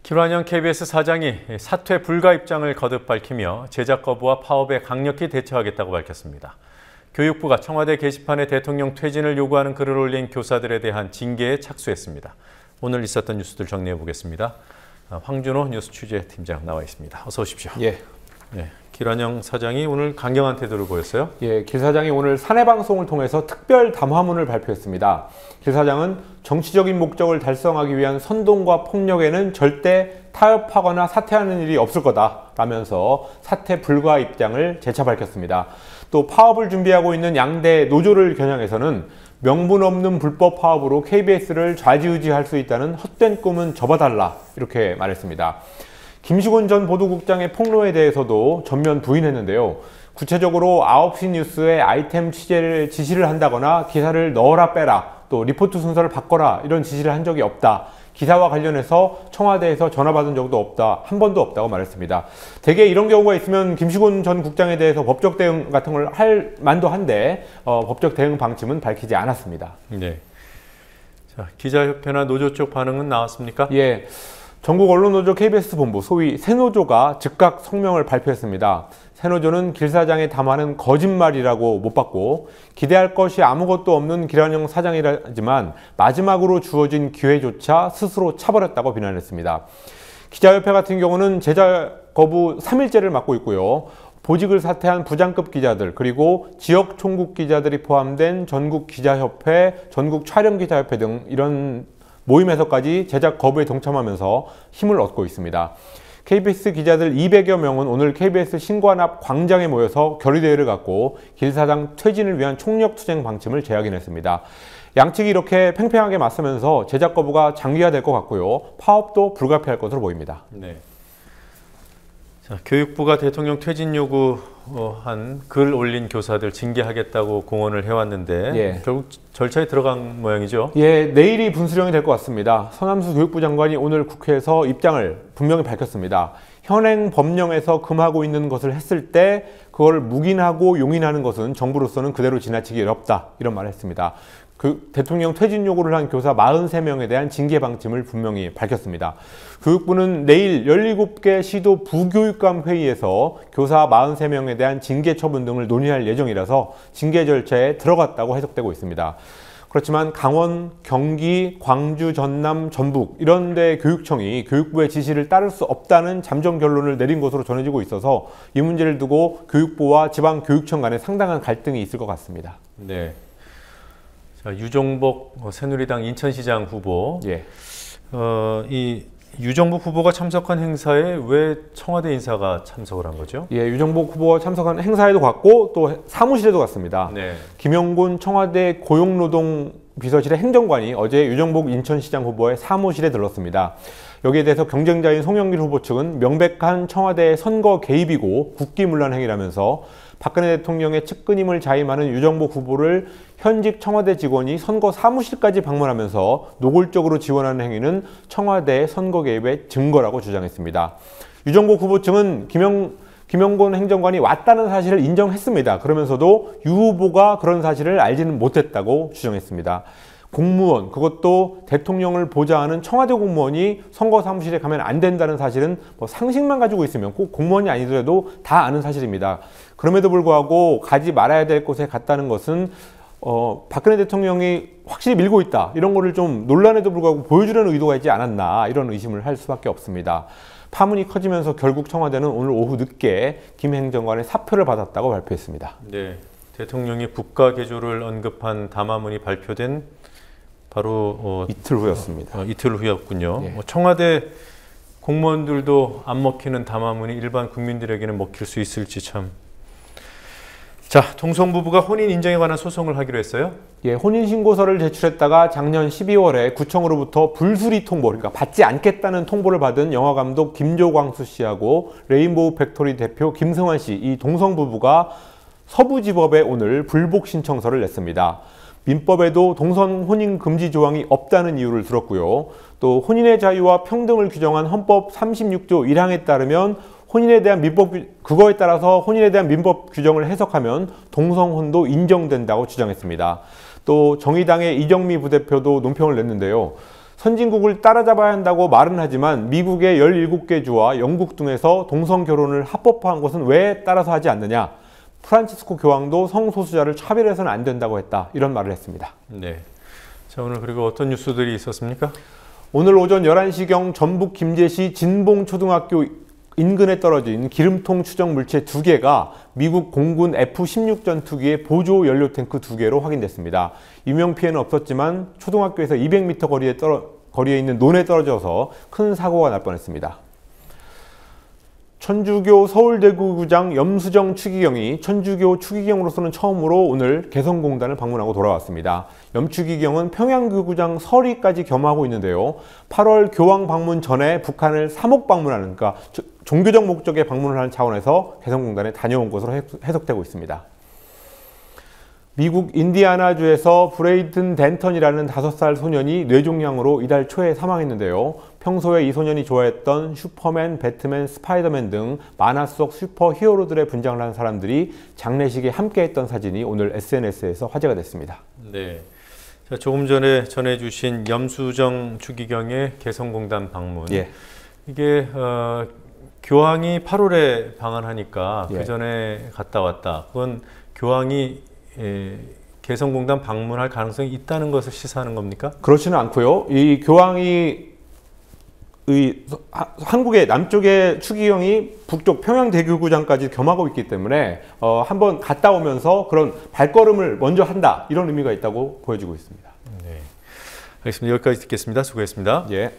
김환영 KBS 사장이 사퇴 불가 입장을 거듭 밝히며 제작 거부와 파업에 강력히 대처하겠다고 밝혔습니다. 교육부가 청와대 게시판에 대통령 퇴진을 요구하는 글을 올린 교사들에 대한 징계에 착수했습니다. 오늘 있었던 뉴스들 정리해 보겠습니다. 황준호 뉴스 취재팀장 나와 있습니다. 어서 오십시오. 예. 네, 김환영 사장이 오늘 강경한 태도를 보였어요. 예, 김 사장이 오늘 사내 방송을 통해서 특별 담화문을 발표했습니다. 김 사장은 정치적인 목적을 달성하기 위한 선동과 폭력에는 절대 타협하거나 사퇴하는 일이 없을 거다라면서 사퇴 불가 입장을 재차 밝혔습니다. 또 파업을 준비하고 있는 양대 노조를 겨냥해서는 명분 없는 불법 파업으로 KBS를 좌지우지할 수 있다는 헛된 꿈은 접어달라 이렇게 말했습니다. 김시곤 전 보도국장의 폭로에 대해서도 전면 부인했는데요. 구체적으로 9시 뉴스에 아이템 취재를 지시를 한다거나 기사를 넣어라 빼라 또 리포트 순서를 바꿔라 이런 지시를 한 적이 없다. 기사와 관련해서 청와대에서 전화 받은 적도 없다. 한 번도 없다고 말했습니다. 대개 이런 경우가 있으면 김시곤 전 국장에 대해서 법적 대응 같은 걸 할 만도 한데 법적 대응 방침은 밝히지 않았습니다. 네. 자, 기자협회나 노조 쪽 반응은 나왔습니까? 예. 전국 언론노조 KBS 본부 소위 새노조가 즉각 성명을 발표했습니다. 새노조는 길 사장의 담화는 거짓말이라고 못 받고 기대할 것이 아무것도 없는 김환영 사장이라지만 마지막으로 주어진 기회조차 스스로 차버렸다고 비난했습니다. 기자협회 같은 경우는 제작 거부 3일째를 맞고 있고요. 보직을 사퇴한 부장급 기자들 그리고 지역 총국 기자들이 포함된 전국 기자협회, 전국 촬영기자협회 등 이런 모임에서까지 제작 거부에 동참하면서 힘을 얻고 있습니다. KBS 기자들 200여 명은 오늘 KBS 신관 앞 광장에 모여서 결의대회를 갖고 길 사장 퇴진을 위한 총력투쟁 방침을 재확인했습니다. 양측이 이렇게 팽팽하게 맞서면서 제작 거부가 장기화될 것 같고요. 파업도 불가피할 것으로 보입니다. 네. 자, 교육부가 대통령 퇴진 요구한 글 올린 교사들 징계하겠다고 공언을 해왔는데 예. 결국 절차에 들어간 모양이죠? 예, 내일이 분수령이 될 것 같습니다. 서남수 교육부 장관이 오늘 국회에서 입장을 분명히 밝혔습니다. 현행 법령에서 금하고 있는 것을 했을 때 그걸 묵인하고 용인하는 것은 정부로서는 그대로 지나치기 어렵다 이런 말을 했습니다. 그 대통령 퇴진 요구를 한 교사 43명에 대한 징계 방침을 분명히 밝혔습니다. 교육부는 내일 17개 시도 부교육감 회의에서 교사 43명에 대한 징계 처분 등을 논의할 예정이라서 징계 절차에 들어갔다고 해석되고 있습니다. 그렇지만 강원, 경기, 광주, 전남, 전북 이런 데 교육청이 교육부의 지시를 따를 수 없다는 잠정 결론을 내린 것으로 전해지고 있어서 이 문제를 두고 교육부와 지방교육청 간에 상당한 갈등이 있을 것 같습니다. 네. 자, 유종복 새누리당 인천시장 후보. 예. 이 유종복 후보가 참석한 행사에 왜 청와대 인사가 참석을 한 거죠? 예, 유종복 후보가 참석한 행사에도 갔고 또 사무실에도 갔습니다. 네. 김영곤 청와대 고용노동비서실의 행정관이 어제 유종복 인천시장 후보의 사무실에 들렀습니다. 여기에 대해서 경쟁자인 송영길 후보 측은 명백한 청와대의 선거 개입이고 국기문란 행위라면서 박근혜 대통령의 측근임을 자임하는 유종복 후보를 현직 청와대 직원이 선거 사무실까지 방문하면서 노골적으로 지원하는 행위는 청와대의 선거 개입의 증거라고 주장했습니다. 유종복 후보 측은 김영곤 행정관이 왔다는 사실을 인정했습니다. 그러면서도 유 후보가 그런 사실을 알지는 못했다고 주장했습니다. 공무원, 그것도 대통령을 보좌하는 청와대 공무원이 선거 사무실에 가면 안 된다는 사실은 상식만 가지고 있으면 꼭 공무원이 아니더라도 다 아는 사실입니다. 그럼에도 불구하고 가지 말아야 될 곳에 갔다는 것은 박근혜 대통령이 확실히 밀고 있다 이런 거를 좀 논란에도 불구하고 보여주려는 의도가 있지 않았나 이런 의심을 할 수밖에 없습니다. 파문이 커지면서 결국 청와대는 오늘 오후 늦게 김 행정관의 사표를 받았다고 발표했습니다. 네, 대통령이 국가 개조를 언급한 담화문이 발표된 바로 이틀 후였습니다. 이틀 후였군요. 예. 청와대 공무원들도 안 먹히는 담화문이 일반 국민들에게는 먹힐 수 있을지 참. 자, 동성 부부가 혼인 인정에 관한 소송을 하기로 했어요? 예, 혼인신고서를 제출했다가 작년 12월에 구청으로부터 불수리 통보, 그러니까 받지 않겠다는 통보를 받은 영화감독 김조광수 씨하고 레인보우 팩토리 대표 김승환 씨, 이 동성 부부가 서부지법에 오늘 불복 신청서를 냈습니다. 민법에도 동성 혼인 금지 조항이 없다는 이유를 들었고요. 또 혼인의 자유와 평등을 규정한 헌법 36조 1항에 따르면 그거에 따라서 혼인에 대한 민법 규정을 해석하면 동성혼도 인정된다고 주장했습니다. 또 정의당의 이정미 부대표도 논평을 냈는데요. 선진국을 따라잡아야 한다고 말은 하지만 미국의 17개 주와 영국 등에서 동성 결혼을 합법화한 것은 왜 따라서 하지 않느냐. 프란치스코 교황도 성소수자를 차별해서는 안 된다고 했다. 이런 말을 했습니다. 네. 자, 오늘 그리고 어떤 뉴스들이 있었습니까? 오늘 오전 11시경 전북 김제시 진봉초등학교 인근에 떨어진 기름통 추정 물체 2개가 미국 공군 F-16 전투기의 보조 연료 탱크 2개로 확인됐습니다. 인명 피해는 없었지만 초등학교에서 200m 거리에 있는 논에 떨어져서 큰 사고가 날 뻔했습니다. 천주교 서울대구구장 염수정 추기경이 천주교 추기경으로서는 처음으로 오늘 개성공단을 방문하고 돌아왔습니다. 염추기경은 평양교구장 서리까지 겸하고 있는데요. 8월 교황 방문 전에 북한을 3억 방문하는, 그러니까 종교적 목적의 방문을 하는 차원에서 개성공단에 다녀온 것으로 해석되고 있습니다. 미국 인디아나주에서 브레이든 덴턴이라는 5살 소년이 뇌종양으로 이달 초에 사망했는데요. 평소에 이 소년이 좋아했던 슈퍼맨, 배트맨, 스파이더맨 등 만화 속 슈퍼 히어로들의 분장을 한 사람들이 장례식에 함께했던 사진이 오늘 SNS에서 화제가 됐습니다. 네. 자, 조금 전에 전해주신 염수정 추기경의 개성공단 방문. 예. 이게 교황이 8월에 방한하니까 예. 그 전에 갔다 왔다. 그건 교황이 개성공단 방문할 가능성이 있다는 것을 시사하는 겁니까? 그렇지는 않고요. 이 교황이 한국의 남쪽의 추기경이 북쪽 평양대교구장까지 겸하고 있기 때문에 한번 갔다 오면서 그런 발걸음을 먼저 한다, 이런 의미가 있다고 보여지고 있습니다. 네, 알겠습니다. 여기까지 듣겠습니다. 수고했습니다. 예.